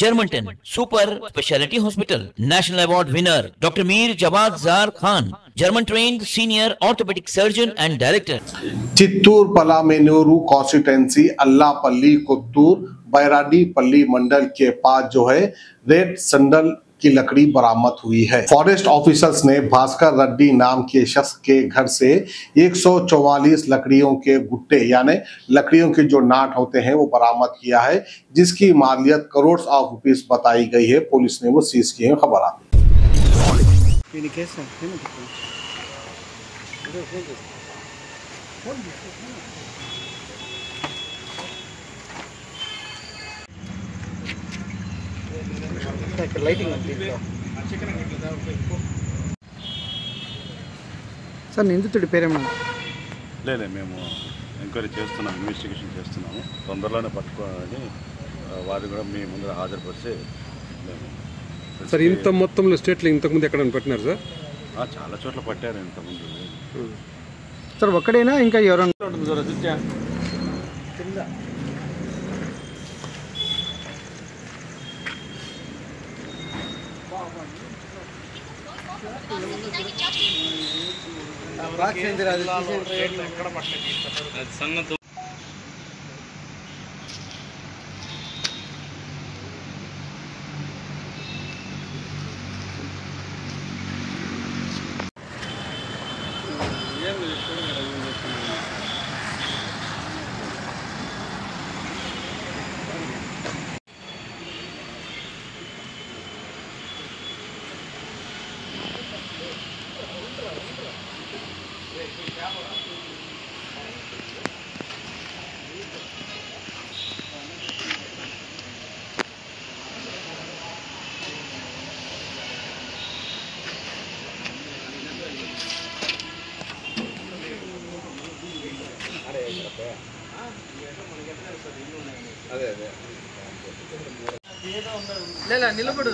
German 10 super speciality hospital, national award winner doctor Mir Jawad Zar Khan, German trained senior orthopaedic surgeon and director. Chittoor Palamaner constituency Allapalli Kuttur Bairadipalli mandal के पास जो है red संडल की लकड़ी बरामद हुई है। फॉरेस्ट ऑफिसर्स ने भास्कर रेड्डी नाम के शख्स के घर से 144 लकड़ियों के गुट्टे यानी लकड़ियों के जो नाट होते हैं वो बरामद किया है, जिसकी मालियत करोड़ ऑफ रुपीस बताई गई है। पुलिस ने वो सीज किए हैं। खबर आती సార్ నిందితుడి పేరేమన్నా లేలే మేము ఎంక్వైరీ చేస్తున్నాం, ఇన్వెస్టిగేషన్ చేస్తున్నాము. తొందరలోనే పట్టుకోవాలని వారు కూడా మీ ముందర హాజరుపరిచి మేము సార్ ఇంత మొత్తంలో స్టేట్లో ఇంతకుముందు ఎక్కడైనా పెట్టినారు సార్? చాలా చోట్ల పట్టారు ఇంతకుముందు. సార్ ఒక్కడైనా ఇంకా ఎవరైనా నిలబడు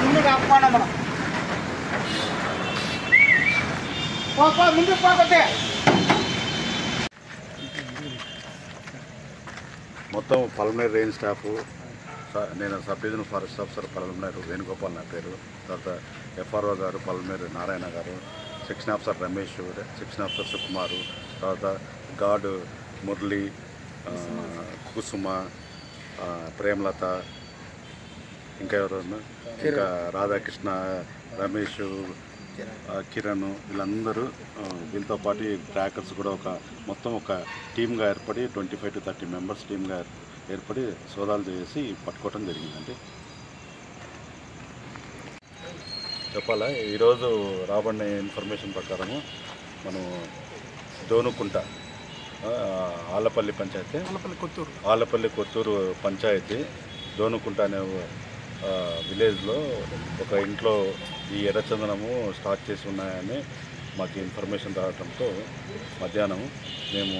ముందు కాకపోయినా మనం ముందు పోతే మొత్తం పల్మనేర్ రేంజ్ స్టాఫ్, నేను sub divisional forest officer Palamaner Venugopal నా పేరు, తర్వాత ఎఫ్ఆర్ఓ గారు పల్మనేర్ నారాయణ గారు, section officer Ramesh, section officer Sukumar, తర్వాత గార్డు మురళి, కుసుమ, ప్రేమలత, ఇంకా ఎవరు, ఇంకా రాధాకృష్ణ, రమేష్, కిరణ్, వీళ్ళందరూ వీళ్ళతో పాటు ట్రాకర్స్ కూడా మొత్తం ఒక టీమ్గా ఏర్పడి 25 to 30 మెంబర్స్ టీమ్గా ఏర్పడి సోదాలు చేసి పట్టుకోవడం జరిగిందండి. చెప్పాలా, ఈరోజు రాబడిన ఇన్ఫర్మేషన్ ప్రకారము మనం దోనుకుంట ఆలపల్లి పంచాయతీ, ఆలపల్లి కొత్తూరు పంచాయతీ దోనుకుంట అనే విలేజ్లో ఒక ఇంట్లో ఈ ఎర్రచందనము స్టాక్ చేసి ఉన్నాయని మాకు ఇన్ఫర్మేషన్ రావడంతో మధ్యాహ్నం మేము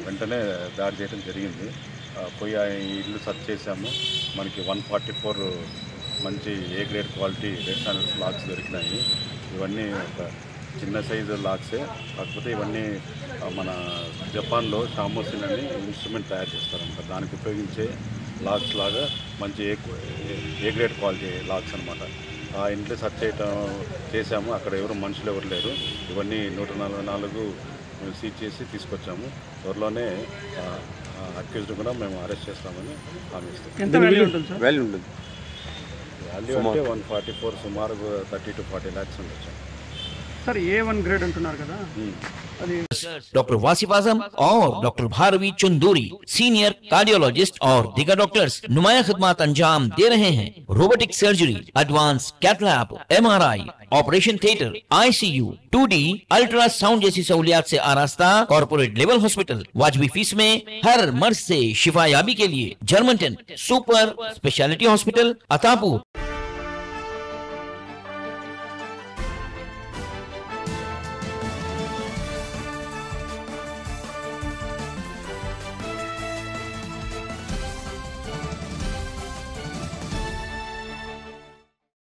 వెంటనే దాడి చేయడం జరిగింది. పోయి ఆ ఇల్లు సర్చ్ చేసాము. మనకి 144 మంచి A grade quality red sandals lakhs దొరికినాయి. ఇవన్నీ ఒక చిన్న సైజు లాక్సే, కాకపోతే ఇవన్నీ మన జపాన్లో షామోసిన్ అని ఇన్స్ట్రుమెంట్ తయారు చేస్తారన్నమాట. దానికి ఉపయోగించే లాక్స్ లాగా మంచి ఏ గ్రేడ్ క్వాలిటీ లాక్స్ అనమాట. ఆ ఇంట్లో సెర్చ్ చేసాము. అక్కడ మనుషులు ఎవరు లేరు. ఇవన్నీ 144 సీజ్ చేసి తీసుకొచ్చాము. త్వరలోనే అక్యూజ్డ్ కూడా మేము అరెస్ట్ చేస్తామని హామీ ఇస్తాం. వాల్యూ అంటే 144, సుమారు 30 to 40 lakhs ఉండొచ్చు. సార్ A1 గ్రేడ్ అంటున్నారు కదా, डॉक्टर वासिफ आजम और doctor Bharavi Chanduri senior cardiologist और दीगर डॉक्टर्स नुमाया खिदमत अंजाम दे रहे हैं। Robotic surgery, advance cath lab, MRI, operation theatre, ICU, 2D ultrasound जैसी सहूलियात से आरास्ता कॉर्पोरेट लेवल हॉस्पिटल। वाजबी फीस में हर मर्ज से शिफायाबी के लिए German 10 super speciality hospital Attapur.